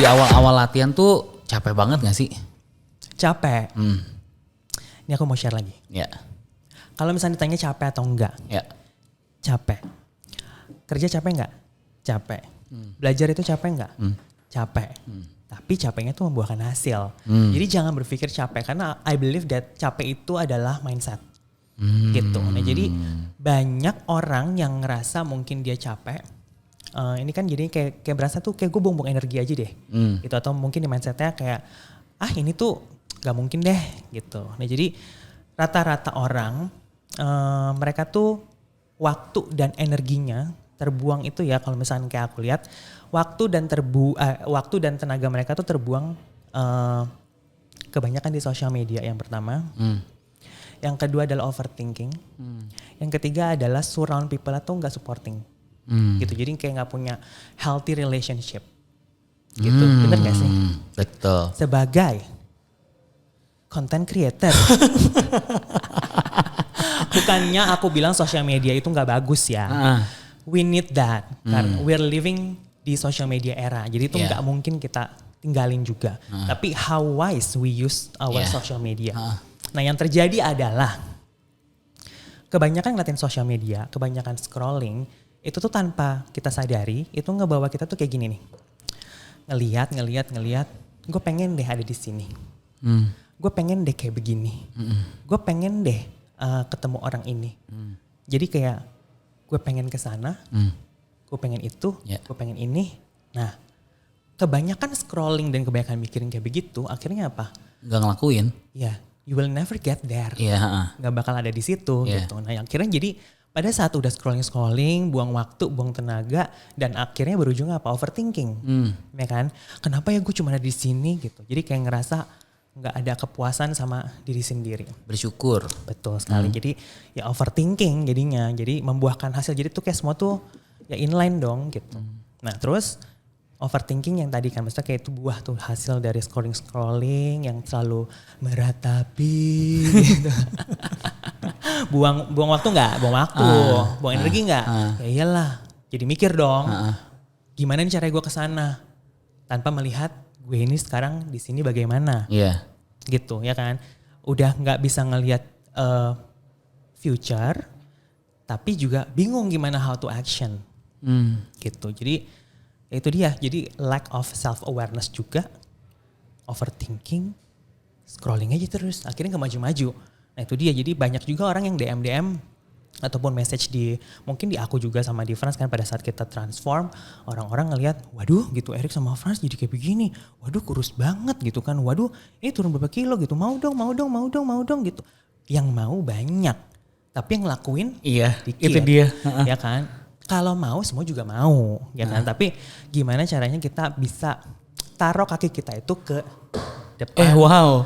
di awal-awal latihan tuh capek banget gak sih? Capek. Ini aku mau share lagi. Ya. Kalau misalnya ditanya capek atau enggak? Ya. Capek. Kerja capek enggak? Capek. Belajar itu capek enggak? Capek. Tapi capeknya tuh membuahkan hasil. Jadi jangan berpikir capek karena I believe that capek itu adalah mindset. Gitu. Nah jadi banyak orang yang ngerasa mungkin dia capek. Ini kan jadi kayak berasa tuh kayak gue buang-buang energi aja deh. Gitu. Atau mungkin di mindsetnya kayak ini tuh gak mungkin deh gitu. Nah jadi rata-rata orang mereka tuh waktu dan energinya terbuang itu ya kalau misalnya kayak aku lihat waktu dan tenaga mereka tuh terbuang kebanyakan di sosial media yang pertama. Yang kedua adalah overthinking. Yang ketiga adalah surround people atau nggak supporting. Gitu. Jadi kayak nggak punya healthy relationship. Gitu. Bener gak sih? Betul. Sebagai content creator. Bukannya aku bilang sosial media itu nggak bagus ya. We need that. Karena we're living di social media era. Jadi itu nggak mungkin kita tinggalin juga. Tapi how wise we use our social media. Nah yang terjadi adalah kebanyakan ngeliatin social media, kebanyakan scrolling, itu tuh tanpa kita sadari, itu ngebawa kita tuh kayak gini nih. Ngeliat, gue pengen deh ada di sini. Gue pengen deh kayak begini. Gue pengen deh ketemu orang ini. Jadi kayak gue pengen kesana, gue pengen itu, gue pengen ini. Nah kebanyakan scrolling dan kebanyakan mikirin kayak begitu, akhirnya apa? Gak ngelakuin. Ya. You will never get there. Gak bakal ada di situ gitu. Nah akhirnya jadi pada saat udah scrolling, buang waktu, buang tenaga, dan akhirnya berujungnya apa? Overthinking, ya kan? Kenapa ya gue cuma ada di sini gitu? Jadi kayak ngerasa nggak ada kepuasan sama diri sendiri. Bersyukur. Betul sekali. Jadi ya overthinking jadinya. Jadi membuahkan hasil. Jadi tuh kayak semua tuh ya inline dong gitu. Nah terus overthinking yang tadi kan maksudnya kayak itu buah tuh hasil dari scrolling yang selalu meratapi gitu. buang waktu enggak? Buang waktu. Buang energi enggak? Ya iyalah. Jadi mikir dong. Gimana nih cara gue kesana? Tanpa melihat gue ini sekarang di sini bagaimana. Gitu ya kan. Udah gak bisa ngelihat future. Tapi juga bingung gimana how to action. Gitu. Jadi itu dia, jadi lack of self-awareness juga, overthinking, scrolling aja terus, akhirnya gak maju-maju. Nah itu dia, jadi banyak juga orang yang DM ataupun message mungkin di aku juga sama di Frans kan pada saat kita transform, orang-orang ngelihat, waduh gitu Erik sama Frans jadi kayak begini, waduh kurus banget gitu kan, waduh ini turun berapa kilo gitu, mau dong gitu. Yang mau banyak, tapi yang ngelakuin dikit. Itu dia. Ya kan? Kalau mau semua juga mau ya kan. Tapi gimana caranya kita bisa taruh kaki kita itu ke depan. Wow.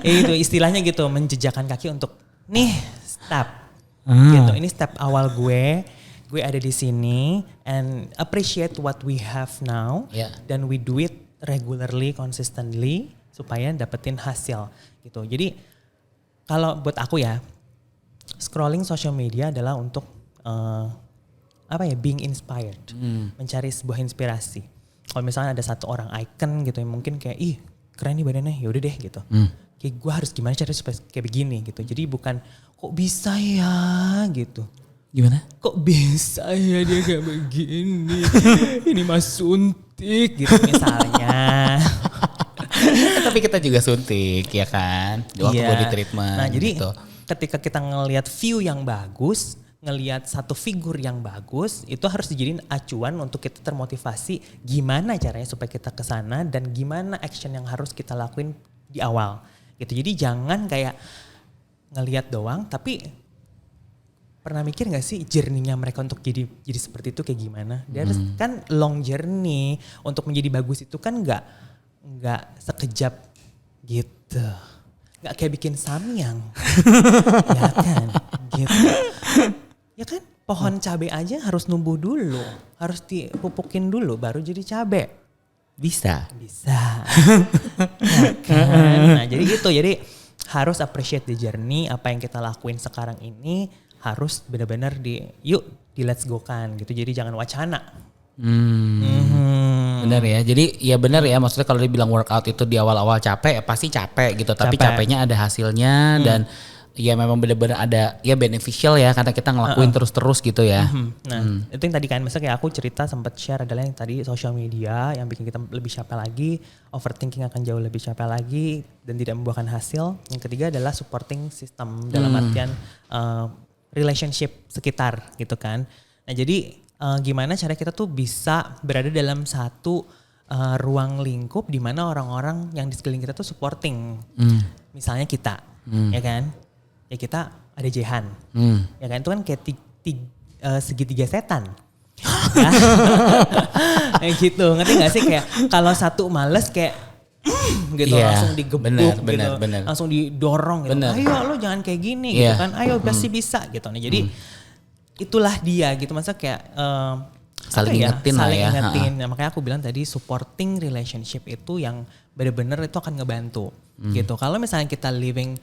Itu istilahnya gitu, menjejakkan kaki untuk nih step. Gitu. Ini step awal gue ada di sini and appreciate what we have now dan we do it regularly, consistently supaya dapetin hasil gitu. Jadi kalau buat aku ya, scrolling social media adalah untuk being inspired, mencari sebuah inspirasi. Kalau misalnya ada satu orang icon gitu yang mungkin kayak keren nih badannya, ya udah deh gitu. Kayak gue harus gimana caranya supaya kayak begini gitu. Jadi bukan kok bisa ya gitu. Gimana? Kok bisa ya dia kayak begini? Ini mah suntik gitu misalnya. Tapi kita juga suntik ya kan. Waktu body treatment. Nah jadi gitu. Ketika kita ngelihat view yang bagus, ngelihat satu figur yang bagus, itu harus dijadiin acuan untuk kita termotivasi gimana caranya supaya kita kesana dan gimana action yang harus kita lakuin di awal. Gitu. Jadi jangan kayak ngelihat doang, tapi pernah mikir gak sih journey-nya mereka untuk jadi seperti itu kayak gimana? Dia harus kan long journey untuk menjadi bagus itu kan nggak sekejap gitu. Gak kayak bikin samyang. Ya kan gitu. Ya kan pohon cabai aja harus numbuh dulu. Harus dipupukin dulu baru jadi cabai. Bisa. Ya kan? Nah jadi gitu. Jadi harus appreciate the journey. Apa yang kita lakuin sekarang ini harus benar-benar di let's go kan gitu. Jadi jangan wacana. Bener ya. Jadi ya bener ya, maksudnya kalau dibilang workout itu di awal-awal capek, ya pasti capek gitu. Tapi capeknya ada hasilnya dan ya memang bener-bener ada ya beneficial ya karena kita ngelakuin terus-terus gitu ya. Nah itu yang tadi kan, misalnya kayak aku cerita sempat share adalah yang tadi social media yang bikin kita lebih capek lagi, overthinking akan jauh lebih capek lagi dan tidak membuahkan hasil. Yang ketiga adalah supporting system dalam artian relationship sekitar gitu kan. Nah jadi gimana cara kita tuh bisa berada dalam satu ruang lingkup di mana orang-orang yang di sekeliling kita tuh supporting. Misalnya kita, ya kan? Ya kita ada Jehan, ya kan? Itu kan kayak segitiga setan. Ya. Kayak gitu, ngerti gak sih? Kayak kalau satu males kayak gitu langsung digebuk bener. langsung didorong gitu. Ayo lo jangan kayak gini gitu kan. Ayo pasti bisa gitu. Nah jadi itulah dia gitu, masa kayak saling ingetin lah ya. Nah, makanya aku bilang tadi supporting relationship itu yang benar-benar itu akan ngebantu gitu. Kalau misalnya kita living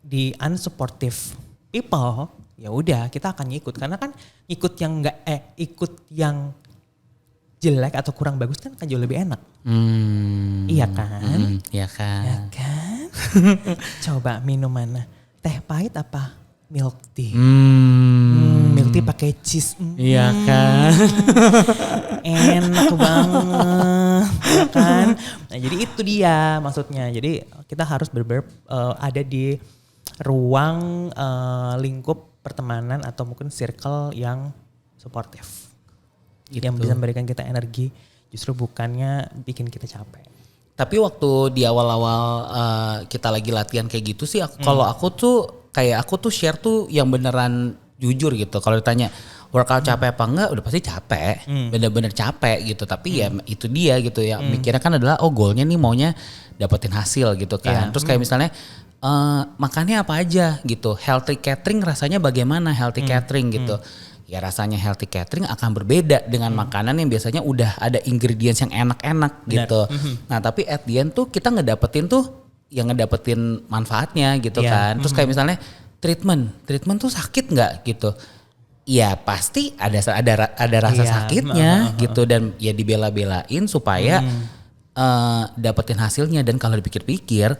di unsupportive people, ya udah kita akan ngikut karena kan ikut yang jelek atau kurang bagus kan jauh lebih enak. Iya kan? Iya kan. Ya kan? Coba minum mana? Teh pahit apa milk tea? Milk tea pakai cheese. Iya kan? Enak banget, ya kan? Nah, jadi itu dia maksudnya. Jadi kita harus benar-benar ada di ruang lingkup pertemanan atau mungkin circle yang supportive. Gitu. Yang bisa memberikan kita energi, justru bukannya bikin kita capek. Tapi waktu di awal-awal kita lagi latihan kayak gitu sih, kalau aku tuh share tuh yang beneran jujur gitu. Kalau ditanya workout capek apa enggak, udah pasti capek, bener-bener capek gitu. Tapi ya itu dia gitu ya. Mikirnya kan adalah goalnya nih maunya dapetin hasil gitu kan. Terus kayak misalnya makannya apa aja gitu. Healthy catering rasanya bagaimana healthy catering gitu. Ya rasanya healthy catering akan berbeda dengan makanan yang biasanya udah ada ingredients yang enak-enak gitu. Nah tapi at the end tuh kita ngedapetin manfaatnya gitu kan. Terus kayak misalnya treatment tuh sakit nggak gitu? Ya pasti ada rasa sakitnya gitu dan ya dibela-belain supaya dapetin hasilnya. Dan kalau dipikir-pikir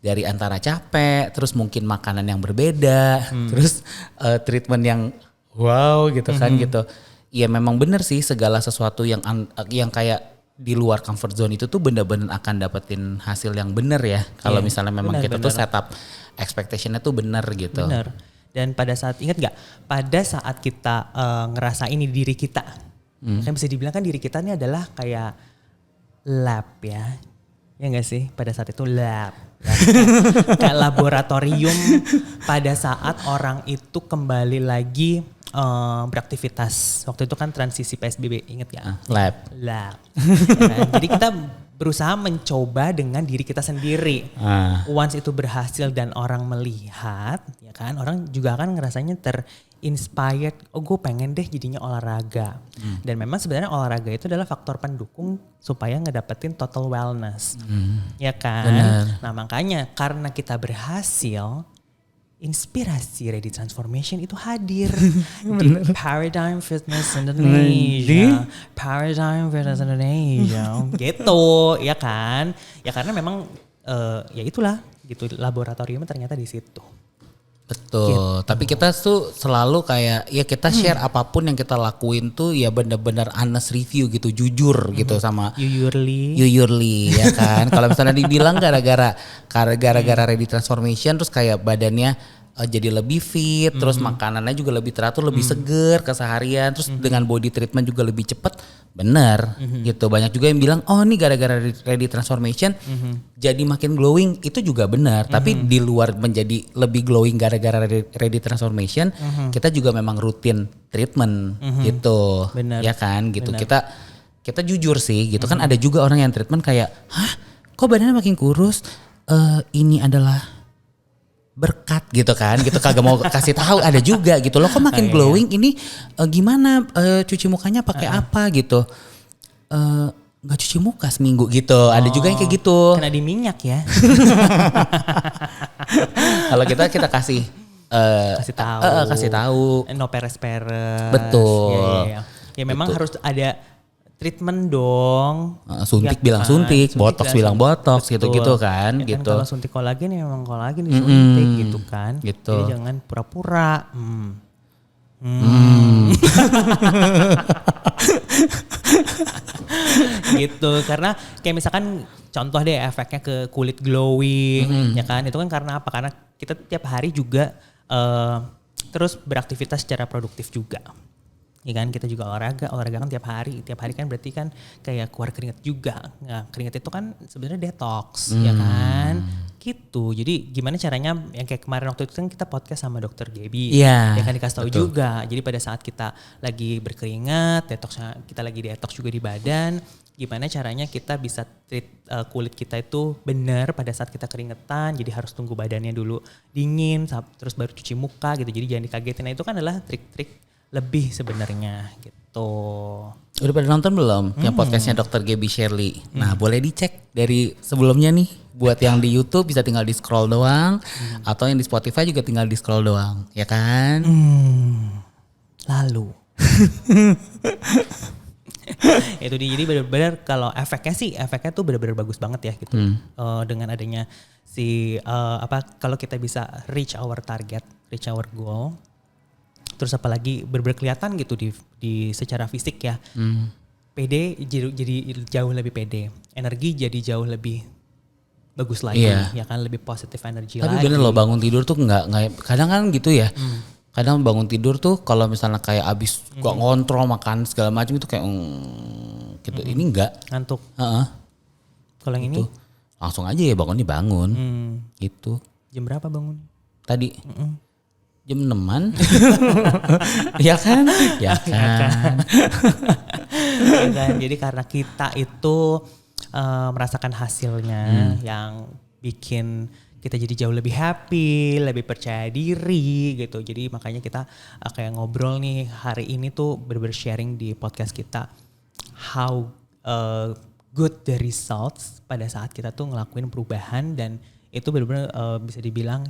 dari antara capek, terus mungkin makanan yang berbeda, terus treatment yang wow gitu kan gitu. Ya memang bener sih segala sesuatu yang kayak di luar comfort zone itu tuh bener-bener akan dapetin hasil yang bener ya. Kalau misalnya memang kita tuh setup expectationnya tuh bener gitu. Bener. Dan pada saat, ingat gak? Pada saat kita ngerasa ini diri kita. Kan bisa dibilang kan diri kita ini adalah kayak lab ya. Ya gak sih? Pada saat itu lab. Ya, kayak laboratorium pada saat orang itu kembali lagi beraktivitas. Waktu itu kan transisi PSBB, inget gak? Lab. Ya kan? Jadi kita berusaha mencoba dengan diri kita sendiri. Once itu berhasil dan orang melihat, ya kan, orang juga akan ngerasanya terinspired. Oh, gue pengen deh jadinya olahraga. Dan memang sebenarnya olahraga itu adalah faktor pendukung supaya ngedapetin total wellness, ya kan. Bener. Nah makanya karena kita berhasil, inspirasi Ready Transformation itu hadir di Paradigm Fitness Indonesia. Paradigm Fitness Indonesia gitu, ya kan? Ya karena memang ya itulah gitu, laboratoriumnya ternyata di situ. Betul. Gitu. Tapi kita tuh selalu kayak ya kita share apapun yang kita lakuin tuh ya benar-benar honest review gitu, jujur gitu sama Yuyurli ya kan. Kalau misalnya dibilang gara-gara Ready Transformation terus kayak badannya jadi lebih fit, terus makanannya juga lebih teratur, lebih seger keseharian, terus dengan body treatment juga lebih cepet, bener gitu. Banyak juga yang bilang, oh ini gara-gara Ready Transformation jadi makin glowing, itu juga benar. Tapi di luar menjadi lebih glowing gara-gara Ready Transformation, kita juga memang rutin treatment gitu, bener. Ya kan gitu. Kita jujur sih gitu kan, ada juga orang yang treatment kayak, hah kok badannya makin kurus? Ini adalah berkat gitu kan, gitu kagak mau kasih tahu. Ada juga gitu loh, kok makin glowing ini gimana cuci mukanya pakai apa gitu, nggak cuci muka seminggu gitu. Ada juga yang kayak gitu, kena di minyak ya. Kalau kita kasih kasih tahu no peres-peres. Betul. Ya. Ya memang harus ada treatment dong. Suntik bilang suntik, botox bilang botox, gitu-gitu kan. Ya gitu. Kan kalau suntik kolagen ya memang kolagen disuntik gitu kan. Gitu. Jadi jangan pura-pura. Gitu, karena kayak misalkan contoh deh efeknya ke kulit glowing, ya kan? Itu kan karena apa? Karena kita tiap hari juga terus beraktivitas secara produktif juga. Ya kan, kita juga olahraga kan tiap hari kan berarti kan kayak keluar keringat juga. Nah, keringat itu kan sebenarnya detox, ya kan? Gitu. Jadi gimana caranya yang kayak kemarin waktu itu kan kita podcast sama Dokter Gaby, ya kan dikasih tahu juga. Jadi pada saat kita lagi berkeringat, kita lagi detox juga di badan, gimana caranya kita bisa treat kulit kita itu benar pada saat kita keringetan. Jadi harus tunggu badannya dulu dingin, terus baru cuci muka gitu. Jadi jangan dikagetin. Nah, itu kan adalah trik-trik lebih sebenarnya gitu. Udah pada nonton belum yang podcastnya Dr. Gaby Shirley? Nah, boleh dicek dari sebelumnya nih. Buat yang di YouTube bisa tinggal di scroll doang, atau yang di Spotify juga tinggal di scroll doang, ya kan? Lalu itu jadi benar-benar kalau efeknya tuh benar-benar bagus banget ya gitu. Dengan adanya kalau kita bisa reach our target, reach our goal. Terus apalagi berkelihatan gitu di secara fisik ya. PD jadi jauh lebih pede. Energi jadi jauh lebih bagus lagi, ya kan, lebih positif energi lagi. Tapi bener loh, bangun tidur tuh nggak kadang kan gitu ya. Kadang bangun tidur tuh kalau misalnya kayak abis gua ngontrol makan segala macam itu kayak gitu. Ini enggak. Ngantuk. Kalau yang gitu. ini langsung aja ya bangun. Gitu. Jam berapa bangun? Tadi. Jam 6-an. Ya kan? Ya kan. Jadi karena kita itu merasakan hasilnya yang bikin kita jadi jauh lebih happy, lebih percaya diri gitu. Jadi makanya kita kayak ngobrol nih hari ini tuh bener-bener sharing di podcast kita how good the results pada saat kita tuh ngelakuin perubahan, dan itu bener-bener bisa dibilang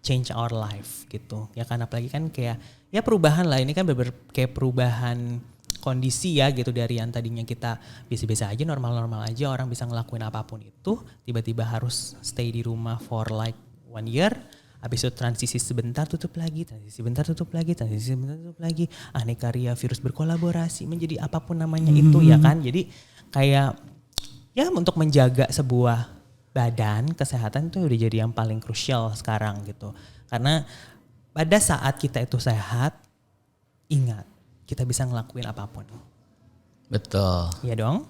change our life gitu. Ya kan, apalagi kan kayak ya perubahan lah, ini kan bener-bener kayak perubahan kondisi ya gitu, dari yang tadinya kita biasa-biasa aja, normal-normal aja, orang bisa ngelakuin apapun itu, tiba-tiba harus stay di rumah for like 1 year, habis itu transisi sebentar tutup lagi, transisi sebentar tutup lagi, transisi sebentar tutup lagi, aneka ria virus berkolaborasi menjadi apapun namanya itu ya kan. Jadi kayak ya untuk menjaga sebuah badan, kesehatan itu udah jadi yang paling krusial sekarang gitu. Karena pada saat kita itu sehat, ingat kita bisa ngelakuin apapun. Betul. Iya dong.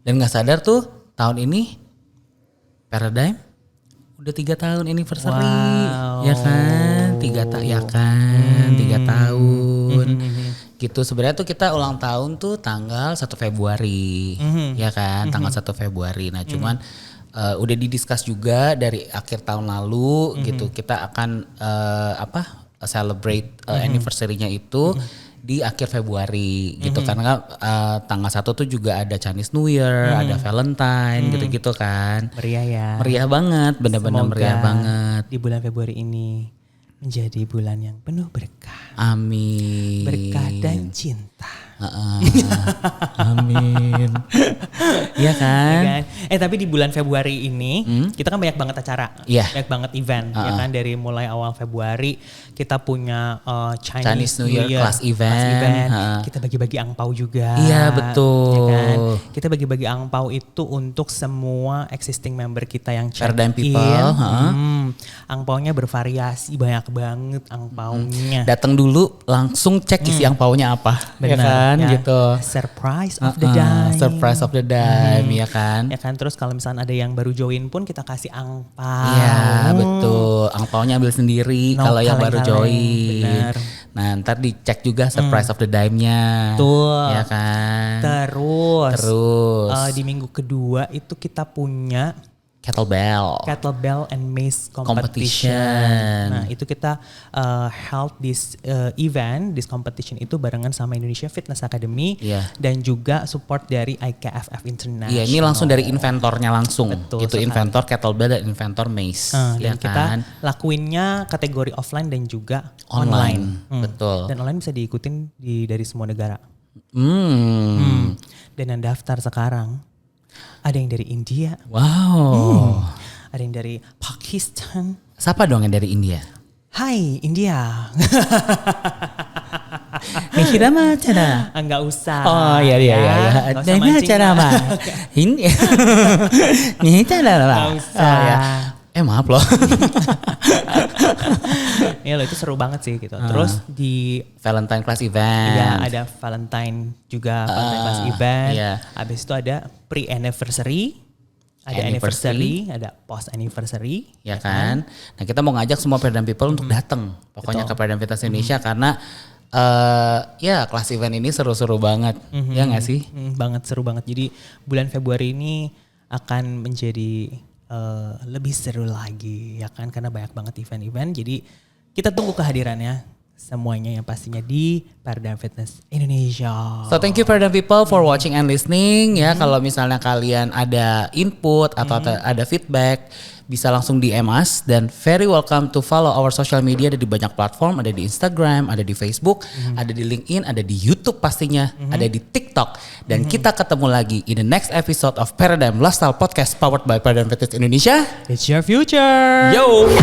Dan nggak sadar tuh tahun ini Paradigm udah 3 tahun anniversary. Ya kan? 3 tahun. Gitu. Sebenarnya tuh kita ulang tahun tuh tanggal 1 Februari. Ya kan? Tanggal 1 Februari. Nah, cuman udah didiskus juga dari akhir tahun lalu gitu. Kita akan celebrate anniversary-nya itu di akhir Februari gitu. Karena tanggal 1 tuh juga ada Chinese New Year, ada Valentine gitu-gitu kan. Meriah ya. Meriah banget, benar-benar meriah banget. Di bulan Februari ini menjadi bulan yang penuh berkah. Amin. Berkah dan cinta. Amin. Iya kan? Ya kan? Tapi di bulan Februari ini kita kan banyak banget acara, banyak banget event, ya kan. Dari mulai awal Februari kita punya Chinese New Year class event. Kita bagi-bagi angpau juga. Iya betul. Ya kan? Kita bagi-bagi angpau itu untuk semua existing member kita yang check Paradigm people. Angpaunya bervariasi, banyak banget angpaunya. Datang dulu langsung cek isi angpaunya apa. Benar. Kan ya. gitu. Surprise of the dime. Surprise of the dime, ya kan. Ya kan, terus kalau misalnya ada yang baru join pun kita kasih angpau. Iya betul. Angpaunya ambil sendiri kalau yang baru join. Benar. Nah, ntar dicek juga surprise of the dime-nya. Betul. Ya kan. Terus. Di minggu kedua itu kita punya Kettlebell and Mace competition. Nah, itu kita held this this competition itu barengan sama Indonesia Fitness Academy dan juga support dari IKFF International. Iya, ini langsung dari inventornya langsung. Betul, gitu, inventor kettlebell dan inventor mace. Dan kita lakuinnya kategori offline dan juga online. Betul. Dan online bisa diikutin dari semua negara. Dan yang daftar sekarang ada yang dari India. Wow. Ada yang dari Pakistan. Siapa dong yang dari India? Hai India. Kita mah acara. Enggak usah. Oh iya. Nggak usah mancing, acara Mbak. mah. Ini acara lah. Nggak usah. Oh, ya. Maaf loh. Iya loh, itu seru banget sih gitu. Terus di Valentine Class Event. ya ada Valentine juga, Valentine Class Event. Iya. Habis itu ada pre-anniversary. Ada anniversary, ada post anniversary, Ya kan? Nah kita mau ngajak semua Paradigm People untuk datang. Pokoknya ke Paradigm Fitness Indonesia karena ya kelas event ini seru-seru banget. Ya gak sih? Banget, seru banget. Jadi bulan Februari ini akan menjadi lebih seru lagi ya kan. Karena banyak banget event-event. Jadi kita tunggu kehadirannya semuanya yang pastinya di Paradigm Fitness Indonesia. So thank you Paradigm People for watching and listening ya. Kalau misalnya kalian ada input atau ada feedback bisa langsung DM us dan very welcome to follow our social media. Ada di banyak platform, ada di Instagram, ada di Facebook, ada di LinkedIn, ada di YouTube pastinya, ada di TikTok. Dan kita ketemu lagi in the next episode of Paradigm Lifestyle Podcast powered by Paradigm Fitness Indonesia. It's your future. Yo.